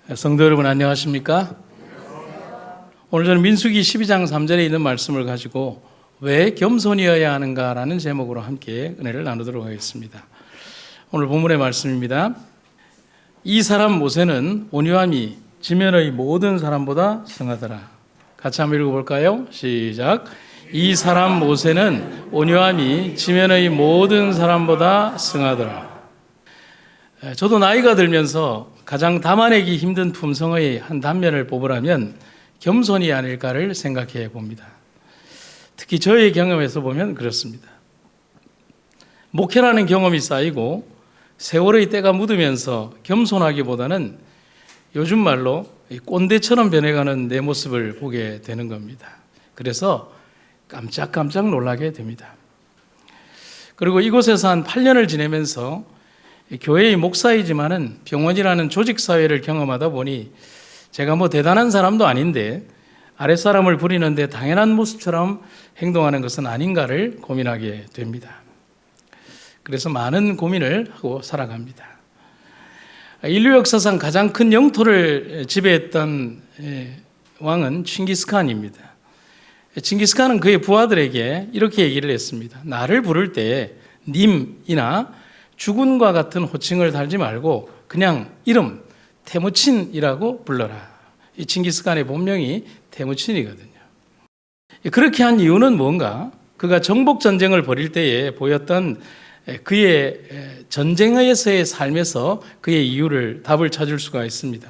성도 여러분 안녕하십니까? 오늘 저는 민수기 12장 3절에 있는 말씀을 가지고 왜 겸손이어야 하는가라는 제목으로 함께 은혜를 나누도록 하겠습니다. 오늘 본문의 말씀입니다. 이 사람 모세는 온유함이 지면의 모든 사람보다 승하더라. 같이 한번 읽어볼까요? 시작. 이 사람 모세는 온유함이 지면의 모든 사람보다 승하더라. 저도 나이가 들면서 가장 담아내기 힘든 품성의 한 단면을 뽑으라면 겸손이 아닐까를 생각해 봅니다. 특히 저의 경험에서 보면 그렇습니다. 목회라는 경험이 쌓이고 세월의 때가 묻으면서 겸손하기보다는 요즘 말로 꼰대처럼 변해가는 내 모습을 보게 되는 겁니다. 그래서 깜짝깜짝 놀라게 됩니다. 그리고 이곳에서 한 8년을 지내면서 교회의 목사이지만은 병원이라는 조직사회를 경험하다 보니 제가 대단한 사람도 아닌데 아랫사람을 부리는데 당연한 모습처럼 행동하는 것은 아닌가를 고민하게 됩니다. 그래서 많은 고민을 하고 살아갑니다. 인류 역사상 가장 큰 영토를 지배했던 왕은 칭기스칸입니다. 칭기스칸은 그의 부하들에게 이렇게 얘기를 했습니다. 나를 부를 때 님이나 주군과 같은 호칭을 달지 말고 그냥 이름 테무친이라고 불러라. 이 칭기스칸의 본명이 테무친이거든요. 그렇게 한 이유는 뭔가? 그가 정복전쟁을 벌일 때에 보였던 그의 전쟁에서의 삶에서 그의 이유를 답을 찾을 수가 있습니다.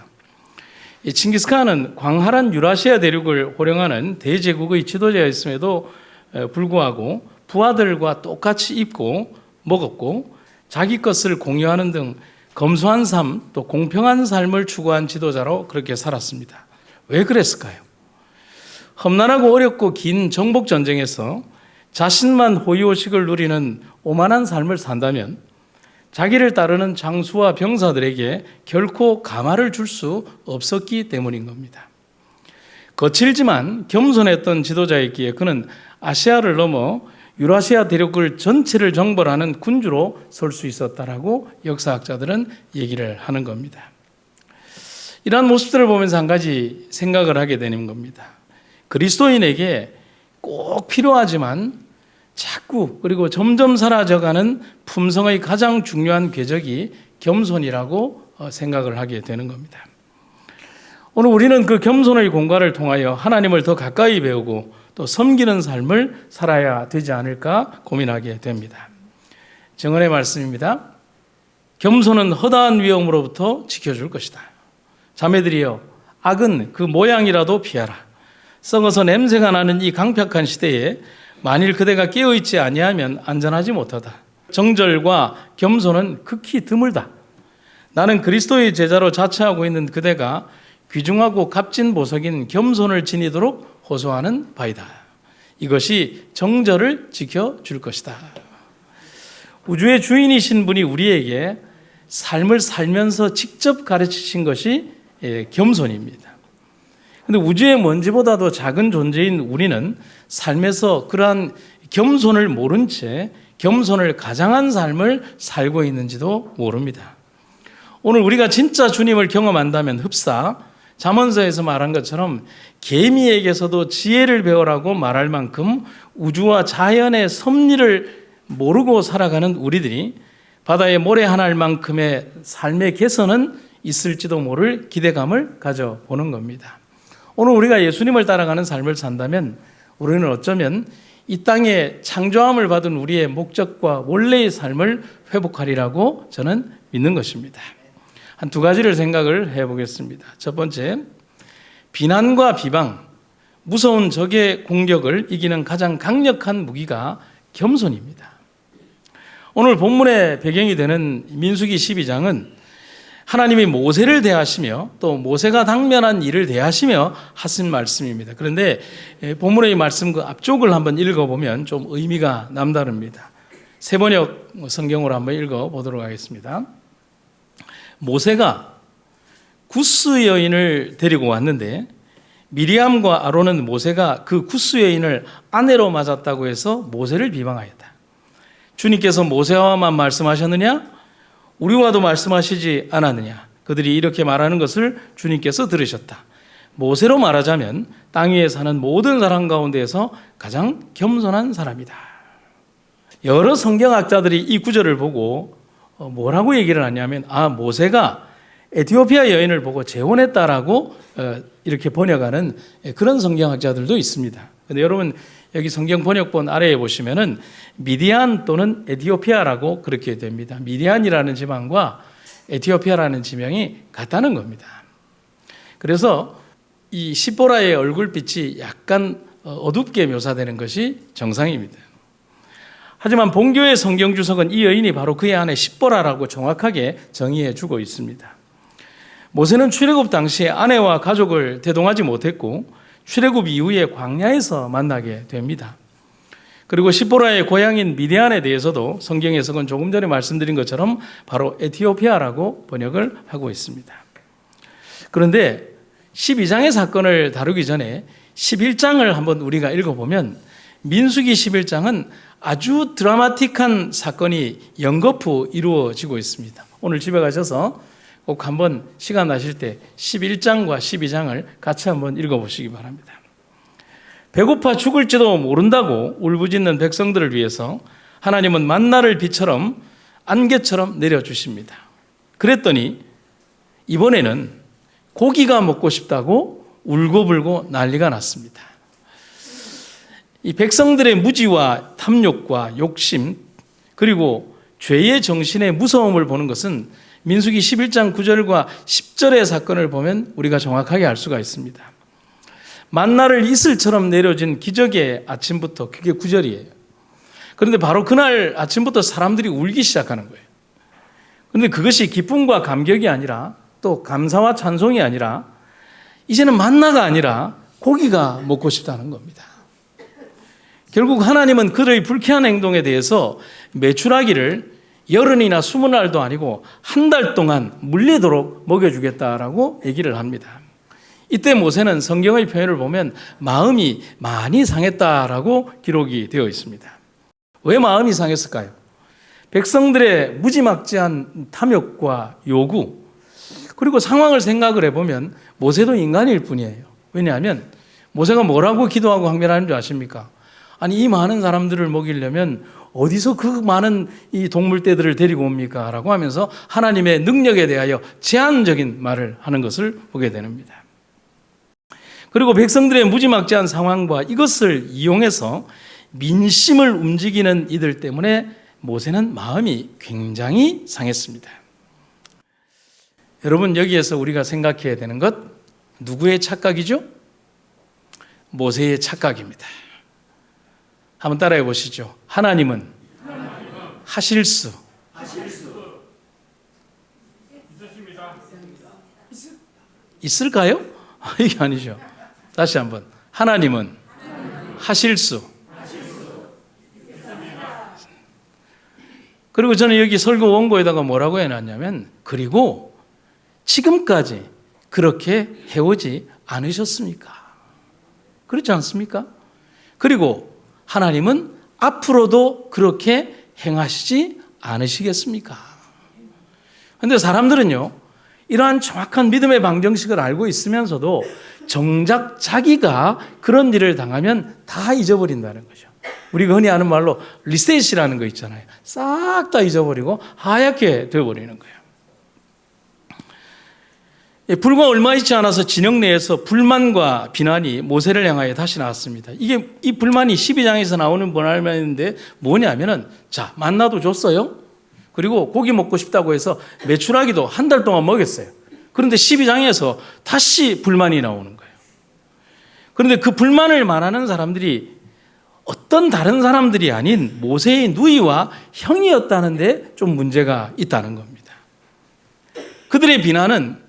이 칭기스칸은 광활한 유라시아 대륙을 호령하는 대제국의 지도자였음에도 불구하고 부하들과 똑같이 입고 먹었고 자기 것을 공유하는 등 검소한 삶, 또 공평한 삶을 추구한 지도자로 그렇게 살았습니다. 왜 그랬을까요? 험난하고 어렵고 긴 정복전쟁에서 자신만 호의호식을 누리는 오만한 삶을 산다면 자기를 따르는 장수와 병사들에게 결코 감화를 줄 수 없었기 때문인 겁니다. 거칠지만 겸손했던 지도자였기에 그는 아시아를 넘어 유라시아 대륙을 전체를 정벌하는 군주로 설 수 있었다라고 역사학자들은 얘기를 하는 겁니다. 이러한 모습들을 보면서 한 가지 생각을 하게 되는 겁니다. 그리스도인에게 꼭 필요하지만 자꾸 그리고 점점 사라져가는 품성의 가장 중요한 궤적이 겸손이라고 생각을 하게 되는 겁니다. 오늘 우리는 그 겸손의 공과를 통하여 하나님을 더 가까이 배우고 또 섬기는 삶을 살아야 되지 않을까 고민하게 됩니다. 정언의 말씀입니다. 겸손은 허다한 위험으로부터 지켜줄 것이다. 자매들이여, 악은 그 모양이라도 피하라. 썩어서 냄새가 나는 이 강팍한 시대에 만일 그대가 깨어있지 아니하면 안전하지 못하다. 정절과 겸손은 극히 드물다. 나는 그리스도의 제자로 자처하고 있는 그대가 귀중하고 값진 보석인 겸손을 지니도록 호소하는 바이다. 이것이 정절을 지켜줄 것이다. 우주의 주인이신 분이 우리에게 삶을 살면서 직접 가르치신 것이 겸손입니다. 그런데 우주의 먼지보다도 작은 존재인 우리는 삶에서 그러한 겸손을 모른 채 겸손을 가장한 삶을 살고 있는지도 모릅니다. 오늘 우리가 진짜 주님을 경험한다면 흡사 잠언서에서 말한 것처럼 개미에게서도 지혜를 배우라고 말할 만큼 우주와 자연의 섭리를 모르고 살아가는 우리들이 바다의 모래 한 알만큼의 삶의 개선은 있을지도 모를 기대감을 가져보는 겁니다. 오늘 우리가 예수님을 따라가는 삶을 산다면 우리는 어쩌면 이 땅에 창조함을 받은 우리의 목적과 원래의 삶을 회복하리라고 저는 믿는 것입니다. 한 두 가지를 생각을 해보겠습니다. 첫 번째, 비난과 비방, 무서운 적의 공격을 이기는 가장 강력한 무기가 겸손입니다. 오늘 본문의 배경이 되는 민수기 12장은 하나님이 모세를 대하시며 또 모세가 당면한 일을 대하시며 하신 말씀입니다. 그런데 본문의 말씀 그 앞쪽을 한번 읽어보면 좀 의미가 남다릅니다. 세번역 성경으로 한번 읽어보도록 하겠습니다. 모세가 구스 여인을 데리고 왔는데 미리암과 아론은 모세가 그 구스 여인을 아내로 맞았다고 해서 모세를 비방하였다. 주님께서 모세와만 말씀하셨느냐? 우리와도 말씀하시지 않았느냐? 그들이 이렇게 말하는 것을 주님께서 들으셨다. 모세로 말하자면 땅 위에 사는 모든 사람 가운데에서 가장 겸손한 사람이다. 여러 성경학자들이 이 구절을 보고 뭐라고 얘기를 하냐면 모세가 에티오피아 여인을 보고 재혼했다라고 이렇게 번역하는 그런 성경학자들도 있습니다. 근데 여러분 여기 성경 번역본 아래에 보시면은 미디안 또는 에티오피아라고 그렇게 됩니다. 미디안이라는 지방과 에티오피아라는 지명이 같다는 겁니다. 그래서 이 시보라의 얼굴빛이 약간 어둡게 묘사되는 것이 정상입니다. 하지만 본교의 성경 주석은 이 여인이 바로 그의 아내 시보라라고 정확하게 정의해 주고 있습니다. 모세는 출애굽 당시에 아내와 가족을 대동하지 못했고 출애굽 이후에 광야에서 만나게 됩니다. 그리고 시보라의 고향인 미디안에 대해서도 성경 해석은 조금 전에 말씀드린 것처럼 바로 에티오피아라고 번역을 하고 있습니다. 그런데 12장의 사건을 다루기 전에 11장을 한번 우리가 읽어보면 민수기 11장은 아주 드라마틱한 사건이 연거푸 이루어지고 있습니다. 오늘 집에 가셔서 꼭 한번 시간 나실 때 11장과 12장을 같이 한번 읽어보시기 바랍니다. 배고파 죽을지도 모른다고 울부짖는 백성들을 위해서 하나님은 만나를 비처럼 안개처럼 내려주십니다. 그랬더니 이번에는 고기가 먹고 싶다고 울고불고 난리가 났습니다. 이 백성들의 무지와 탐욕과 욕심 그리고 죄의 정신의 무서움을 보는 것은 민수기 11장 9절과 10절의 사건을 보면 우리가 정확하게 알 수가 있습니다. 만나를 이슬처럼 내려진 기적의 아침부터 그게 9절이에요. 그런데 바로 그날 아침부터 사람들이 울기 시작하는 거예요. 그런데 그것이 기쁨과 감격이 아니라 또 감사와 찬송이 아니라 이제는 만나가 아니라 고기가 먹고 싶다는 겁니다. 결국 하나님은 그들의 불쾌한 행동에 대해서 메추라기를 열흘이나 20날도 아니고 한 달 동안 물리도록 먹여주겠다라고 얘기를 합니다. 이때 모세는 성경의 표현을 보면 마음이 많이 상했다라고 기록이 되어 있습니다. 왜 마음이 상했을까요? 백성들의 무지막지한 탐욕과 요구 그리고 상황을 생각을 해보면 모세도 인간일 뿐이에요. 왜냐하면 모세가 뭐라고 기도하고 항변하는 줄 아십니까? 아니 이 많은 사람들을 먹이려면 어디서 그 많은 이 동물떼들을 데리고 옵니까? 라고 하면서 하나님의 능력에 대하여 제한적인 말을 하는 것을 보게 됩니다. 그리고 백성들의 무지막지한 상황과 이것을 이용해서 민심을 움직이는 이들 때문에 모세는 마음이 굉장히 상했습니다. 여러분 여기에서 우리가 생각해야 되는 것 누구의 착각이죠? 모세의 착각입니다. 한번 따라해 보시죠. 하나님은 하실 수 있을까요? 이게 아니죠. 다시 한번. 하나님은 하실 수. 그리고 저는 여기 설교 원고에다가 뭐라고 해놨냐면 그리고 지금까지 그렇게 해오지 않으셨습니까? 그렇지 않습니까? 그리고 하나님은 앞으로도 그렇게 행하시지 않으시겠습니까? 그런데 사람들은요, 이러한 정확한 믿음의 방정식을 알고 있으면서도 정작 자기가 그런 일을 당하면 다 잊어버린다는 거죠. 우리가 흔히 하는 말로 리셋이라는 거 있잖아요. 싹 다 잊어버리고 하얗게 되어버리는 거예요. 불과 얼마 있지 않아서 진영 내에서 불만과 비난이 모세를 향하여 다시 나왔습니다. 이 불만이 12장에서 나오는 불만인데 뭐냐면은 자, 만나도 줬어요. 그리고 고기 먹고 싶다고 해서 메추라기도 한 달 동안 먹였어요. 그런데 12장에서 다시 불만이 나오는 거예요. 그런데 그 불만을 말하는 사람들이 어떤 다른 사람들이 아닌 모세의 누이와 형이었다는데 좀 문제가 있다는 겁니다. 그들의 비난은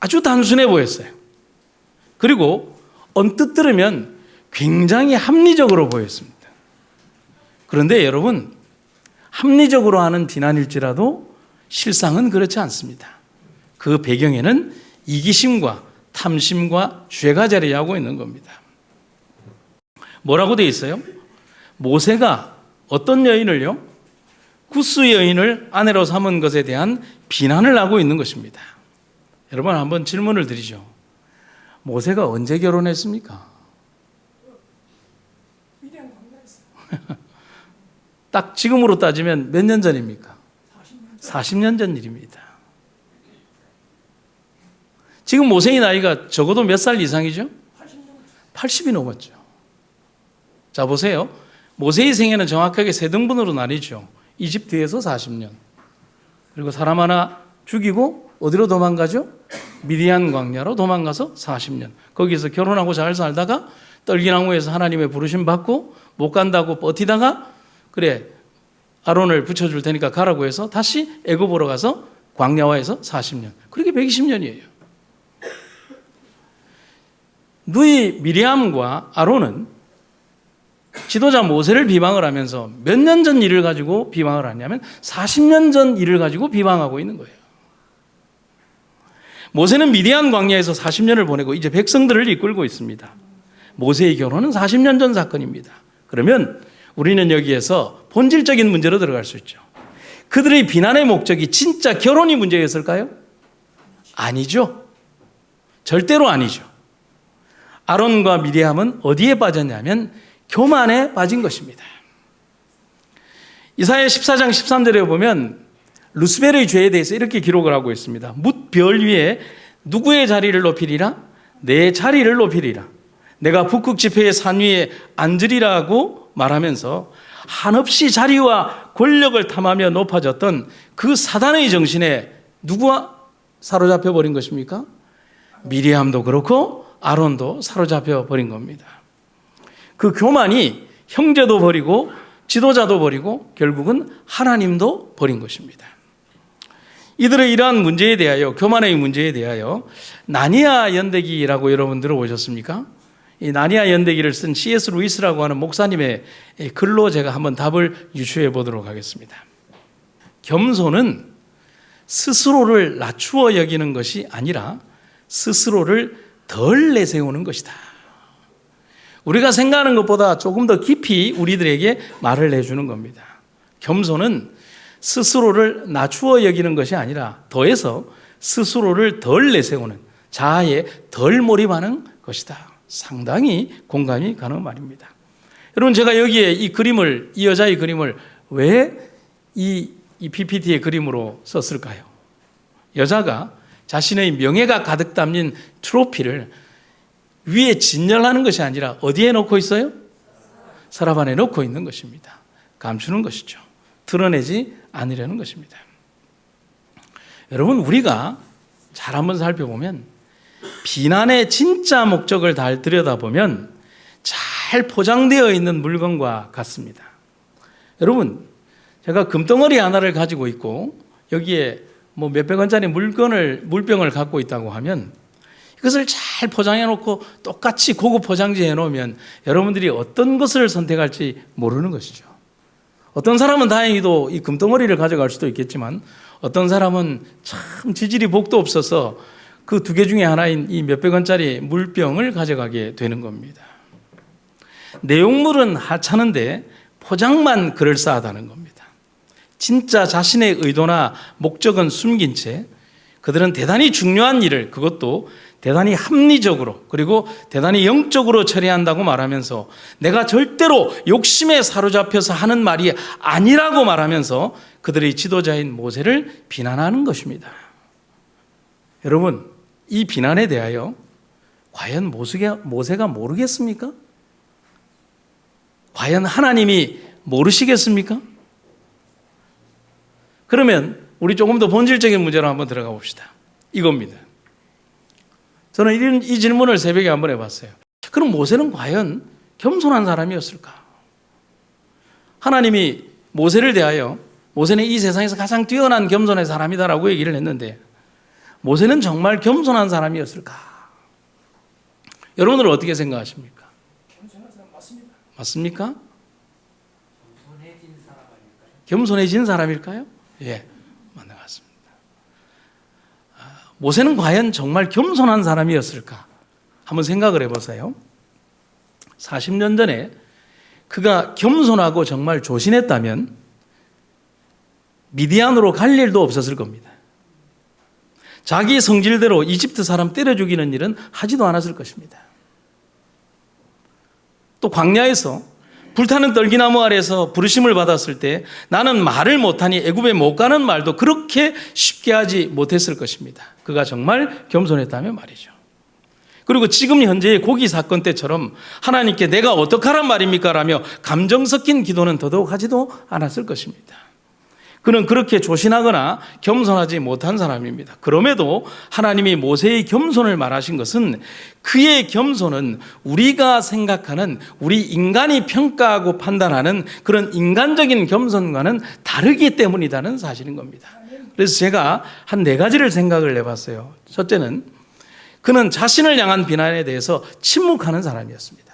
아주 단순해 보였어요. 그리고 언뜻 들으면 굉장히 합리적으로 보였습니다. 그런데 여러분, 합리적으로 하는 비난일지라도 실상은 그렇지 않습니다. 그 배경에는 이기심과 탐심과 죄가 자리하고 있는 겁니다. 뭐라고 되어 있어요? 모세가 어떤 여인을요? 구스 여인을 아내로 삼은 것에 대한 비난을 하고 있는 것입니다. 여러분 한번 질문을 드리죠. 모세가 언제 결혼했습니까? 딱 지금으로 따지면 몇 년 전입니까? 40년 전 일입니다. 지금 모세의 나이가 적어도 몇 살 이상이죠? 80이 넘었죠. 자, 보세요. 모세의 생애는 정확하게 세 등분으로 나뉘죠. 이집트에서 40년. 그리고 사람 하나 죽이고 어디로 도망가죠? 미디안 광야로 도망가서 40년. 거기서 결혼하고 잘 살다가 떨기나무에서 하나님의 부르심 받고 못 간다고 버티다가 그래 아론을 붙여줄 테니까 가라고 해서 다시 애굽으로 가서 광야와에서 40년. 그렇게 120년이에요. 누이 미리암과 아론은 지도자 모세를 비방을 하면서 몇 년 전 일을 가지고 비방을 하냐면 40년 전 일을 가지고 비방하고 있는 거예요. 모세는 미디안 광야에서 40년을 보내고 이제 백성들을 이끌고 있습니다. 모세의 결혼은 40년 전 사건입니다. 그러면 우리는 여기에서 본질적인 문제로 들어갈 수 있죠. 그들의 비난의 목적이 진짜 결혼이 문제였을까요? 아니죠. 절대로 아니죠. 아론과 미리암은 어디에 빠졌냐면 교만에 빠진 것입니다. 이사야 14장 13절에 보면 루스벨의 죄에 대해서 이렇게 기록을 하고 있습니다. 뭇 별 위에 누구의 자리를 높이리라? 내 자리를 높이리라. 내가 북극 지폐의 산 위에 앉으리라고 말하면서 한없이 자리와 권력을 탐하며 높아졌던 그 사단의 정신에 누구와 사로잡혀 버린 것입니까? 미리암도 그렇고 아론도 사로잡혀 버린 겁니다. 그 교만이 형제도 버리고 지도자도 버리고 결국은 하나님도 버린 것입니다. 이들의 이러한 문제에 대하여, 교만의 문제에 대하여 나니아 연대기라고 여러분 들어보셨습니까? 이 나니아 연대기를 쓴 C.S. 루이스라고 하는 목사님의 글로 제가 한번 답을 유추해 보도록 하겠습니다. 겸손은 스스로를 낮추어 여기는 것이 아니라 스스로를 덜 내세우는 것이다. 우리가 생각하는 것보다 조금 더 깊이 우리들에게 말을 해주는 겁니다. 겸손은 스스로를 낮추어 여기는 것이 아니라 더해서 스스로를 덜 내세우는, 자아에 덜 몰입하는 것이다. 상당히 공감이 가는 말입니다. 여러분, 제가 여기에 이 그림을, 이 여자의 그림을 왜 이 PPT의 그림으로 썼을까요? 여자가 자신의 명예가 가득 담긴 트로피를 위에 진열하는 것이 아니라 어디에 놓고 있어요? 서랍 안에 놓고 있는 것입니다. 감추는 것이죠. 드러내지 않으려는 것입니다. 여러분, 우리가 잘 한번 살펴보면 비난의 진짜 목적을 잘 들여다보면 잘 포장되어 있는 물건과 같습니다. 여러분, 제가 금덩어리 하나를 가지고 있고 여기에 뭐 몇백 원짜리 물병을 갖고 있다고 하면 이것을 잘 포장해 놓고 똑같이 고급 포장지에 놓으면 여러분들이 어떤 것을 선택할지 모르는 것이죠. 어떤 사람은 다행히도 이 금덩어리를 가져갈 수도 있겠지만 어떤 사람은 참 지질이 복도 없어서 그 두 개 중에 하나인 이 몇백 원짜리 물병을 가져가게 되는 겁니다. 내용물은 하찮은데 포장만 그럴싸하다는 겁니다. 진짜 자신의 의도나 목적은 숨긴 채 그들은 대단히 중요한 일을, 그것도 대단히 합리적으로 그리고 대단히 영적으로 처리한다고 말하면서 내가 절대로 욕심에 사로잡혀서 하는 말이 아니라고 말하면서 그들의 지도자인 모세를 비난하는 것입니다. 여러분, 이 비난에 대하여 과연 모세가 모르겠습니까? 과연 하나님이 모르시겠습니까? 그러면 우리 조금 더 본질적인 문제로 한번 들어가 봅시다. 이겁니다. 저는 이 질문을 새벽에 한번 해봤어요. 그럼 모세는 과연 겸손한 사람이었을까? 하나님이 모세를 대하여 모세는 이 세상에서 가장 뛰어난 겸손의 사람이다라고 얘기를 했는데 모세는 정말 겸손한 사람이었을까? 여러분들은 어떻게 생각하십니까? 겸손한 사람 맞습니다. 맞습니까? 겸손해진 사람일까요? 예, 맞는 것 같습니다. 모세는 과연 정말 겸손한 사람이었을까? 한번 생각을 해보세요. 40년 전에 그가 겸손하고 정말 조신했다면 미디안으로 갈 일도 없었을 겁니다. 자기 성질대로 이집트 사람 때려 죽이는 일은 하지도 않았을 것입니다. 또 광야에서 불타는 떨기나무 아래서 부르심을 받았을 때 나는 말을 못하니 애굽에 못 가는 말도 그렇게 쉽게 하지 못했을 것입니다. 그가 정말 겸손했다면 말이죠. 그리고 지금 현재의 고기 사건 때처럼 하나님께 내가 어떡하란 말입니까? 라며 감정 섞인 기도는 더더욱 하지도 않았을 것입니다. 그는 그렇게 조신하거나 겸손하지 못한 사람입니다. 그럼에도 하나님이 모세의 겸손을 말하신 것은 그의 겸손은 우리가 생각하는 우리 인간이 평가하고 판단하는 그런 인간적인 겸손과는 다르기 때문이라는 사실인 겁니다. 그래서 제가 한 4가지를 생각을 해봤어요. 첫째는 그는 자신을 향한 비난에 대해서 침묵하는 사람이었습니다.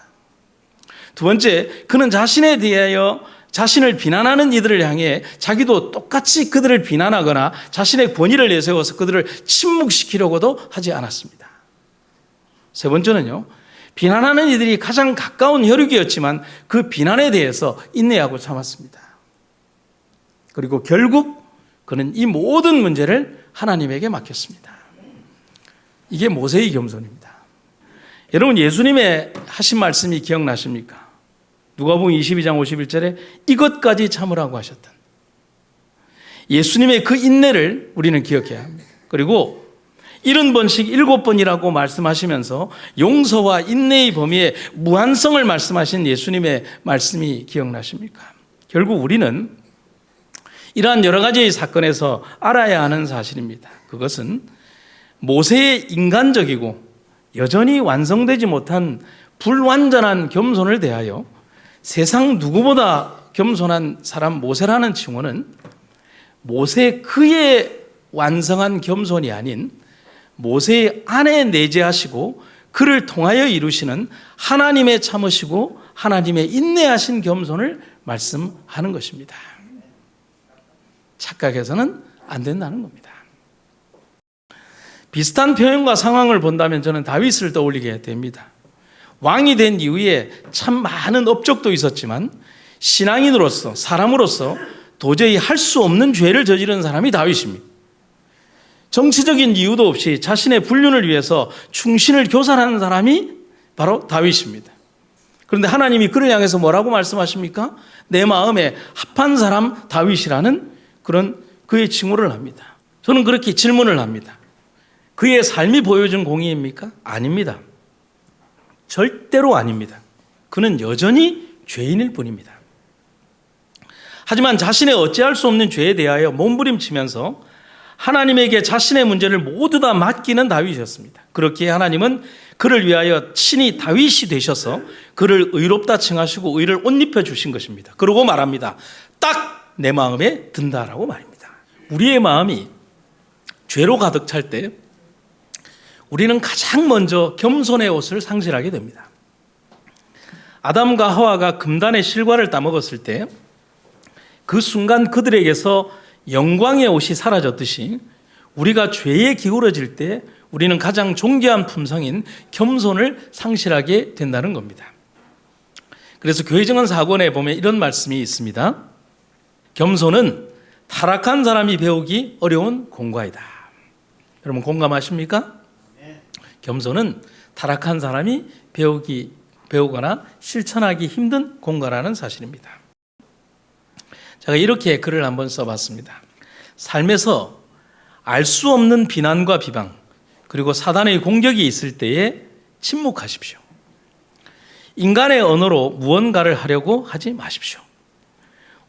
두 번째, 그는 자신에 대하여 자신을 비난하는 이들을 향해 자기도 똑같이 그들을 비난하거나 자신의 권위를 내세워서 그들을 침묵시키려고도 하지 않았습니다. 세 번째는요, 비난하는 이들이 가장 가까운 혈육이었지만 그 비난에 대해서 인내하고 참았습니다. 그리고 결국 그는 이 모든 문제를 하나님에게 맡겼습니다. 이게 모세의 겸손입니다. 여러분, 예수님의 하신 말씀이 기억나십니까? 누가복음 22장 51절에 이것까지 참으라고 하셨던 예수님의 그 인내를 우리는 기억해야 합니다. 그리고 70번씩 7번이라고 말씀하시면서 용서와 인내의 범위의 무한성을 말씀하신 예수님의 말씀이 기억나십니까? 결국 우리는 이러한 여러 가지의 사건에서 알아야 하는 사실입니다. 그것은 모세의 인간적이고 여전히 완성되지 못한 불완전한 겸손을 대하여 세상 누구보다 겸손한 사람 모세라는 칭호는 모세 그의 완성한 겸손이 아닌 모세의 안에 내재하시고 그를 통하여 이루시는 하나님의 참으시고 하나님의 인내하신 겸손을 말씀하는 것입니다. 착각해서는 안 된다는 겁니다. 비슷한 표현과 상황을 본다면 저는 다윗을 떠올리게 됩니다. 왕이 된 이후에 참 많은 업적도 있었지만 신앙인으로서 사람으로서 도저히 할 수 없는 죄를 저지른 사람이 다윗입니다. 정치적인 이유도 없이 자신의 불륜을 위해서 충신을 교살하는 사람이 바로 다윗입니다. 그런데 하나님이 그를 향해서 뭐라고 말씀하십니까? 내 마음에 합한 사람 다윗이라는 그런 그의 칭호를 합니다. 저는 그렇게 질문을 합니다. 그의 삶이 보여준 공의입니까? 아닙니다. 절대로 아닙니다. 그는 여전히 죄인일 뿐입니다. 하지만 자신의 어찌할 수 없는 죄에 대하여 몸부림치면서 하나님에게 자신의 문제를 모두 다 맡기는 다윗이었습니다. 그렇기에 하나님은 그를 위하여 친히 다윗이 되셔서 그를 의롭다 칭하시고 의를 옷 입혀 주신 것입니다. 그러고 말합니다. 딱 내 마음에 든다라고 말입니다. 우리의 마음이 죄로 가득 찰 때 우리는 가장 먼저 겸손의 옷을 상실하게 됩니다. 아담과 하와가 금단의 실과를 따먹었을 때 그 순간 그들에게서 영광의 옷이 사라졌듯이 우리가 죄에 기울어질 때 우리는 가장 존귀한 품성인 겸손을 상실하게 된다는 겁니다. 그래서 교회증언 4권에 보면 이런 말씀이 있습니다. 겸손은 타락한 사람이 배우기 어려운 공과이다. 여러분 공감하십니까? 겸손은 타락한 사람이 배우거나 실천하기 힘든 공과라는 사실입니다. 제가 이렇게 글을 한번 써봤습니다. 삶에서 알 수 없는 비난과 비방 그리고 사단의 공격이 있을 때에 침묵하십시오. 인간의 언어로 무언가를 하려고 하지 마십시오.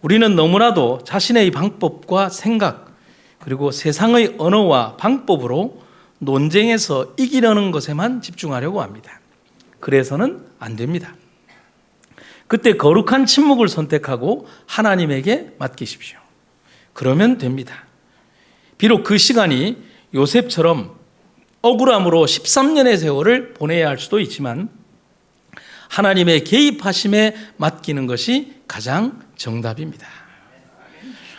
우리는 너무나도 자신의 방법과 생각 그리고 세상의 언어와 방법으로 논쟁에서 이기려는 것에만 집중하려고 합니다. 그래서는 안 됩니다. 그때 거룩한 침묵을 선택하고 하나님에게 맡기십시오. 그러면 됩니다. 비록 그 시간이 요셉처럼 억울함으로 13년의 세월을 보내야 할 수도 있지만 하나님의 개입하심에 맡기는 것이 가장 정답입니다.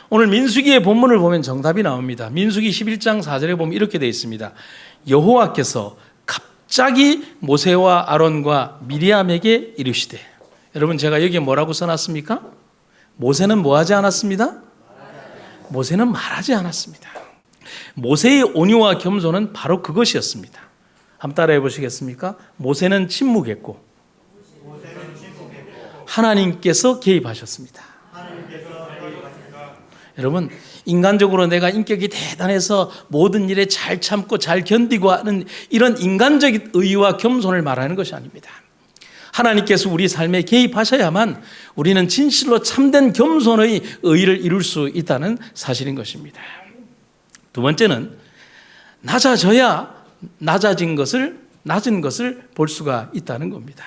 오늘 민수기의 본문을 보면 정답이 나옵니다. 민수기 11장 4절에 보면 이렇게 되어 있습니다. 여호와께서 갑자기 모세와 아론과 미리암에게 이르시되, 여러분 제가 여기에 뭐라고 써놨습니까? 모세는 뭐 하지 않았습니다? 모세는 말하지 않았습니다. 모세의 온유와 겸손은 바로 그것이었습니다. 한번 따라해 보시겠습니까? 모세는 침묵했고 하나님께서 개입하셨습니다. 여러분, 인간적으로 내가 인격이 대단해서 모든 일에 잘 참고 잘 견디고 하는 이런 인간적인 의와 겸손을 말하는 것이 아닙니다. 하나님께서 우리 삶에 개입하셔야만 우리는 진실로 참된 겸손의 의를 이룰 수 있다는 사실인 것입니다. 두 번째는 낮아져야 낮은 것을 볼 수가 있다는 겁니다.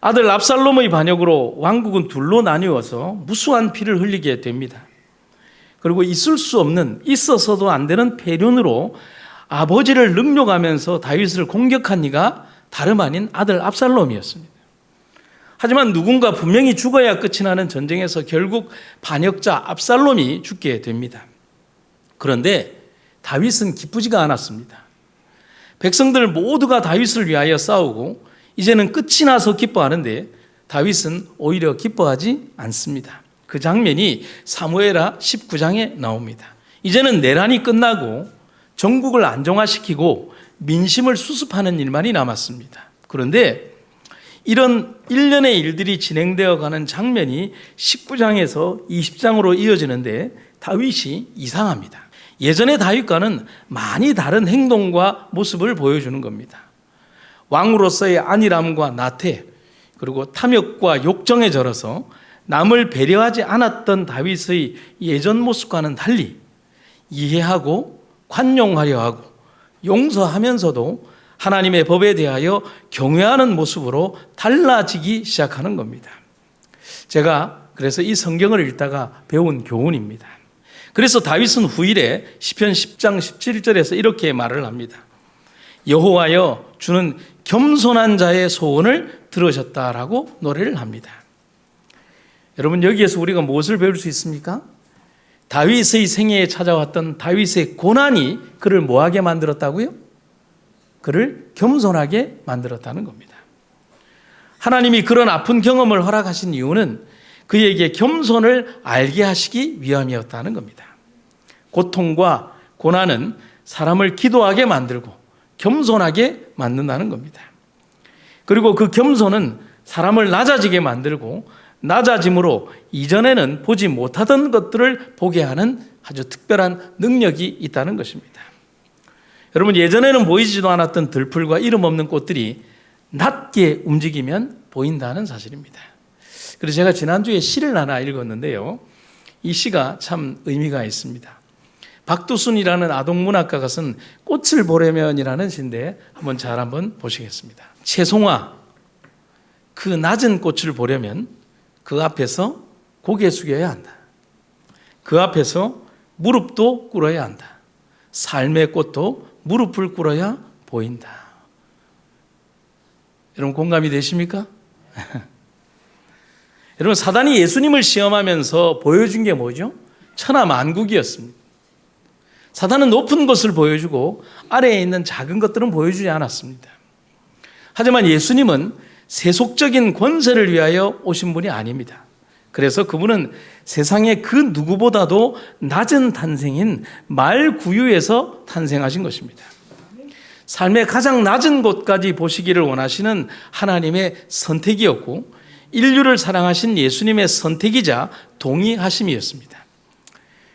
아들 압살롬의 반역으로 왕국은 둘로 나뉘어서 무수한 피를 흘리게 됩니다. 그리고 있어서도 안 되는 패륜으로 아버지를 능욕하면서 다윗을 공격한 이가 다름 아닌 아들 압살롬이었습니다. 하지만 누군가 분명히 죽어야 끝이 나는 전쟁에서 결국 반역자 압살롬이 죽게 됩니다. 그런데 다윗은 기쁘지가 않았습니다. 백성들 모두가 다윗을 위하여 싸우고 이제는 끝이 나서 기뻐하는데 다윗은 오히려 기뻐하지 않습니다. 그 장면이 사무엘하 19장에 나옵니다. 이제는 내란이 끝나고 전국을 안정화시키고 민심을 수습하는 일만이 남았습니다. 그런데 이런 일련의 일들이 진행되어 가는 장면이 19장에서 20장으로 이어지는데 다윗이 이상합니다. 예전의 다윗과는 많이 다른 행동과 모습을 보여주는 겁니다. 왕으로서의 안일함과 나태, 그리고 탐욕과 욕정에 절어서 남을 배려하지 않았던 다윗의 예전 모습과는 달리 이해하고 관용하려 하고 용서하면서도 하나님의 법에 대하여 경외하는 모습으로 달라지기 시작하는 겁니다. 제가 그래서 이 성경을 읽다가 배운 교훈입니다. 그래서 다윗은 후일에 시편 10장 17절에서 이렇게 말을 합니다. 여호와여, 주는 겸손한 자의 소원을 들으셨다라고 노래를 합니다. 여러분, 여기에서 우리가 무엇을 배울 수 있습니까? 다윗의 생애에 찾아왔던 다윗의 고난이 그를 뭐하게 만들었다고요? 그를 겸손하게 만들었다는 겁니다. 하나님이 그런 아픈 경험을 허락하신 이유는 그에게 겸손을 알게 하시기 위함이었다는 겁니다. 고통과 고난은 사람을 기도하게 만들고 겸손하게 만든다는 겁니다. 그리고 그 겸손은 사람을 낮아지게 만들고 낮아짐으로 이전에는 보지 못하던 것들을 보게 하는 아주 특별한 능력이 있다는 것입니다. 여러분, 예전에는 보이지도 않았던 들풀과 이름 없는 꽃들이 낮게 움직이면 보인다는 사실입니다. 그래서 제가 지난주에 시를 하나 읽었는데요. 이 시가 참 의미가 있습니다. 박두순이라는 아동문학가가 쓴 꽃을 보려면이라는 시인데 한번 보시겠습니다. 채송아, 그 낮은 꽃을 보려면 그 앞에서 고개 숙여야 한다. 그 앞에서 무릎도 꿇어야 한다. 삶의 꽃도 무릎을 꿇어야 보인다. 여러분, 공감이 되십니까? 여러분, 사단이 예수님을 시험하면서 보여준 게 뭐죠? 천하만국이었습니다. 사단은 높은 것을 보여주고 아래에 있는 작은 것들은 보여주지 않았습니다. 하지만 예수님은 세속적인 권세를 위하여 오신 분이 아닙니다. 그래서 그분은 세상의 그 누구보다도 낮은 탄생인 말구유에서 탄생하신 것입니다. 삶의 가장 낮은 곳까지 보시기를 원하시는 하나님의 선택이었고 인류를 사랑하신 예수님의 선택이자 동의하심이었습니다.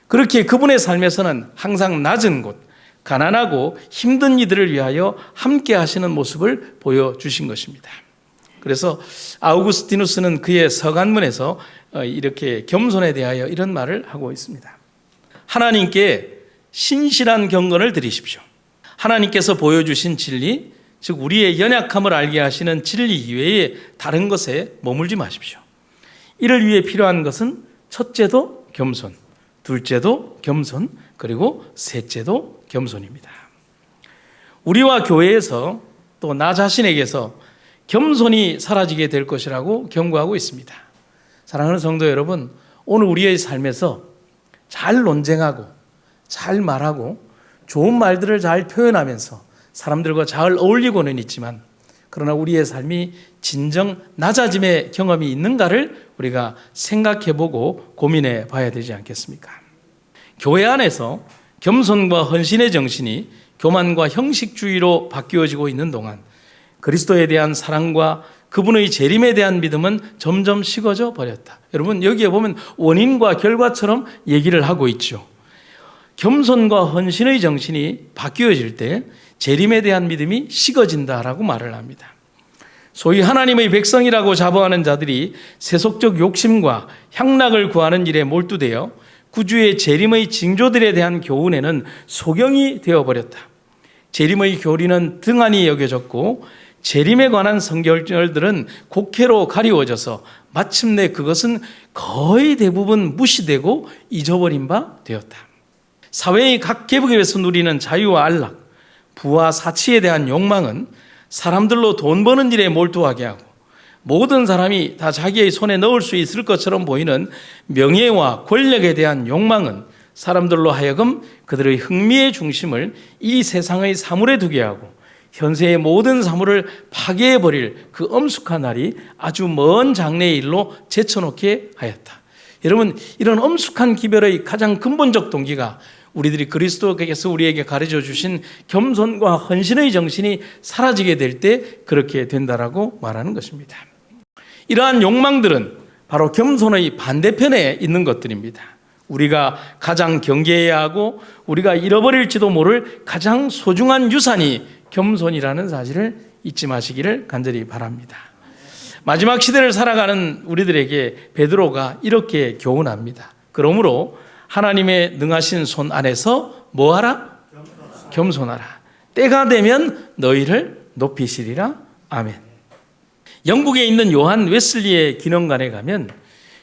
그렇게 그분의 삶에서는 항상 낮은 곳, 가난하고 힘든 이들을 위하여 함께 하시는 모습을 보여주신 것입니다. 그래서 아우구스티누스는 그의 서간문에서 이렇게 겸손에 대하여 이런 말을 하고 있습니다. 하나님께 신실한 경건을 드리십시오. 하나님께서 보여주신 진리, 즉 우리의 연약함을 알게 하시는 진리 이외에 다른 것에 머물지 마십시오. 이를 위해 필요한 것은 첫째도 겸손, 둘째도 겸손, 그리고 셋째도 겸손입니다. 우리와 교회에서 또 나 자신에게서 겸손이 사라지게 될 것이라고 경고하고 있습니다. 사랑하는 성도 여러분, 오늘 우리의 삶에서 잘 논쟁하고 잘 말하고 좋은 말들을 잘 표현하면서 사람들과 잘 어울리고는 있지만 그러나 우리의 삶이 진정 낮아짐의 경험이 있는가를 우리가 생각해보고 고민해 봐야 되지 않겠습니까? 교회 안에서 겸손과 헌신의 정신이 교만과 형식주의로 바뀌어지고 있는 동안 그리스도에 대한 사랑과 그분의 재림에 대한 믿음은 점점 식어져 버렸다. 여러분, 여기에 보면 원인과 결과처럼 얘기를 하고 있죠. 겸손과 헌신의 정신이 바뀌어질 때 재림에 대한 믿음이 식어진다라고 말을 합니다. 소위 하나님의 백성이라고 자부하는 자들이 세속적 욕심과 향락을 구하는 일에 몰두되어 구주의 재림의 징조들에 대한 교훈에는 소경이 되어버렸다. 재림의 교리는 등한히 여겨졌고 재림에 관한 성경절들은 곡해로 가리워져서 마침내 그것은 거의 대부분 무시되고 잊어버린 바 되었다. 사회의 각 계급에서 누리는 자유와 안락, 부와 사치에 대한 욕망은 사람들로 돈 버는 일에 몰두하게 하고 모든 사람이 다 자기의 손에 넣을 수 있을 것처럼 보이는 명예와 권력에 대한 욕망은 사람들로 하여금 그들의 흥미의 중심을 이 세상의 사물에 두게 하고 현세의 모든 사물을 파괴해버릴 그 엄숙한 날이 아주 먼 장래의 일로 제쳐놓게 하였다. 여러분, 이런 엄숙한 기별의 가장 근본적 동기가 우리들이 그리스도께서 우리에게 가르쳐 주신 겸손과 헌신의 정신이 사라지게 될 때 그렇게 된다라고 말하는 것입니다. 이러한 욕망들은 바로 겸손의 반대편에 있는 것들입니다. 우리가 가장 경계해야 하고 우리가 잃어버릴지도 모를 가장 소중한 유산이 겸손이라는 사실을 잊지 마시기를 간절히 바랍니다. 마지막 시대를 살아가는 우리들에게 베드로가 이렇게 교훈합니다. 그러므로 하나님의 능하신 손 안에서 뭐하라? 겸손하라. 때가 되면 너희를 높이시리라. 아멘. 영국에 있는 요한 웨슬리의 기념관에 가면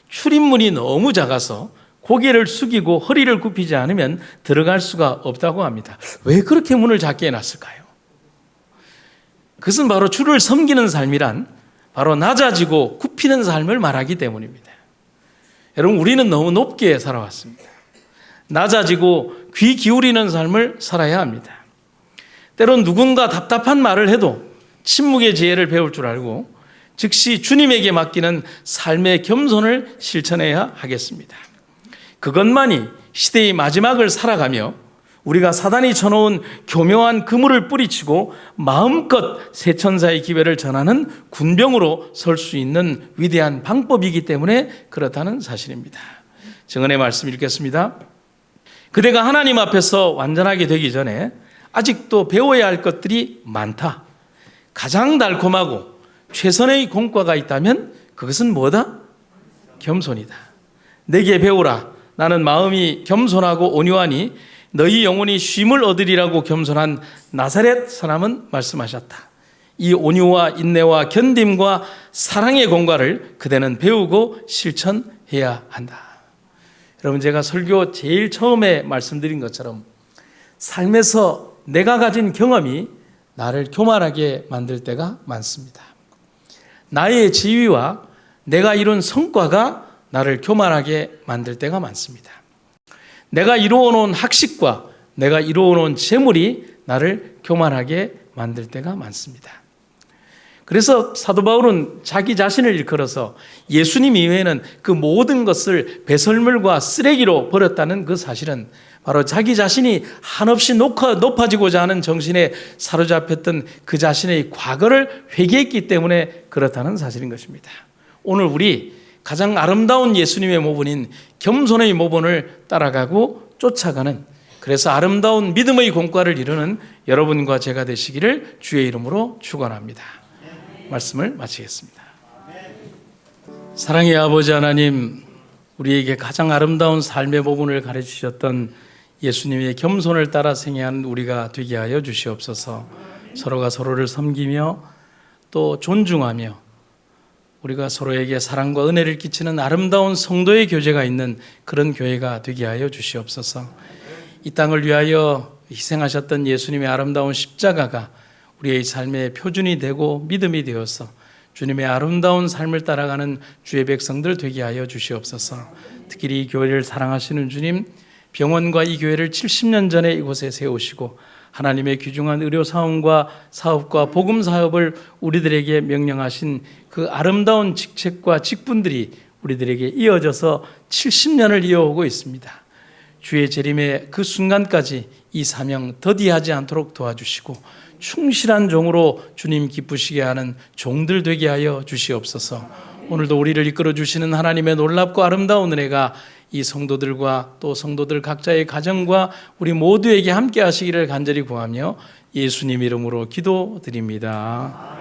출입문이 너무 작아서 고개를 숙이고 허리를 굽히지 않으면 들어갈 수가 없다고 합니다. 왜 그렇게 문을 작게 해놨을까요? 그것은 바로 주를 섬기는 삶이란 바로 낮아지고 굽히는 삶을 말하기 때문입니다. 여러분, 우리는 너무 높게 살아왔습니다. 낮아지고 귀 기울이는 삶을 살아야 합니다. 때론 누군가 답답한 말을 해도 침묵의 지혜를 배울 줄 알고 즉시 주님에게 맡기는 삶의 겸손을 실천해야 하겠습니다. 그것만이 시대의 마지막을 살아가며 우리가 사단이 쳐놓은 교묘한 그물을 뿌리치고 마음껏 세천사의 기회를 전하는 군병으로 설 수 있는 위대한 방법이기 때문에 그렇다는 사실입니다. 정언의 말씀 읽겠습니다. 그대가 하나님 앞에서 완전하게 되기 전에 아직도 배워야 할 것들이 많다. 가장 달콤하고 최선의 공과가 있다면 그것은 뭐다? 겸손이다. 내게 배우라. 나는 마음이 겸손하고 온유하니 너희 영혼이 쉼을 얻으리라고 겸손한 나사렛 사람은 말씀하셨다. 이 온유와 인내와 견딤과 사랑의 공과를 그대는 배우고 실천해야 한다. 여러분, 제가 설교 제일 처음에 말씀드린 것처럼 삶에서 내가 가진 경험이 나를 교만하게 만들 때가 많습니다. 나의 지위와 내가 이룬 성과가 나를 교만하게 만들 때가 많습니다. 내가 이루어놓은 학식과 내가 이루어놓은 재물이 나를 교만하게 만들 때가 많습니다. 그래서 사도 바울은 자기 자신을 일컬어서 예수님 이외에는 그 모든 것을 배설물과 쓰레기로 버렸다는 그 사실은 바로 자기 자신이 한없이 높아지고자 하는 정신에 사로잡혔던 그 자신의 과거를 회개했기 때문에 그렇다는 사실인 것입니다. 오늘 우리 가장 아름다운 예수님의 모본인 겸손의 모본을 따라가고 쫓아가는, 그래서 아름다운 믿음의 공과를 이루는 여러분과 제가 되시기를 주의 이름으로 축원합니다. 말씀을 마치겠습니다. 사랑의 아버지 하나님, 우리에게 가장 아름다운 삶의 모본을 가르치셨던 예수님의 겸손을 따라 생애하는 우리가 되게 하여 주시옵소서. 서로가 서로를 섬기며 또 존중하며 우리가 서로에게 사랑과 은혜를 끼치는 아름다운 성도의 교제가 있는 그런 교회가 되게 하여 주시옵소서. 이 땅을 위하여 희생하셨던 예수님의 아름다운 십자가가 우리의 삶의 표준이 되고 믿음이 되어서 주님의 아름다운 삶을 따라가는 주의 백성들 되게 하여 주시옵소서. 특히 이 교회를 사랑하시는 주님, 병원과 이 교회를 70년 전에 이곳에 세우시고 하나님의 귀중한 의료사원과 사업과 복음사업을 우리들에게 명령하신 그 아름다운 직책과 직분들이 우리들에게 이어져서 70년을 이어오고 있습니다. 주의 재림의 그 순간까지 이 사명 더디하지 않도록 도와주시고 충실한 종으로 주님 기쁘시게 하는 종들 되게 하여 주시옵소서. 오늘도 우리를 이끌어 주시는 하나님의 놀랍고 아름다운 은혜가 이 성도들과 또 성도들 각자의 가정과 우리 모두에게 함께 하시기를 간절히 구하며 예수님 이름으로 기도드립니다.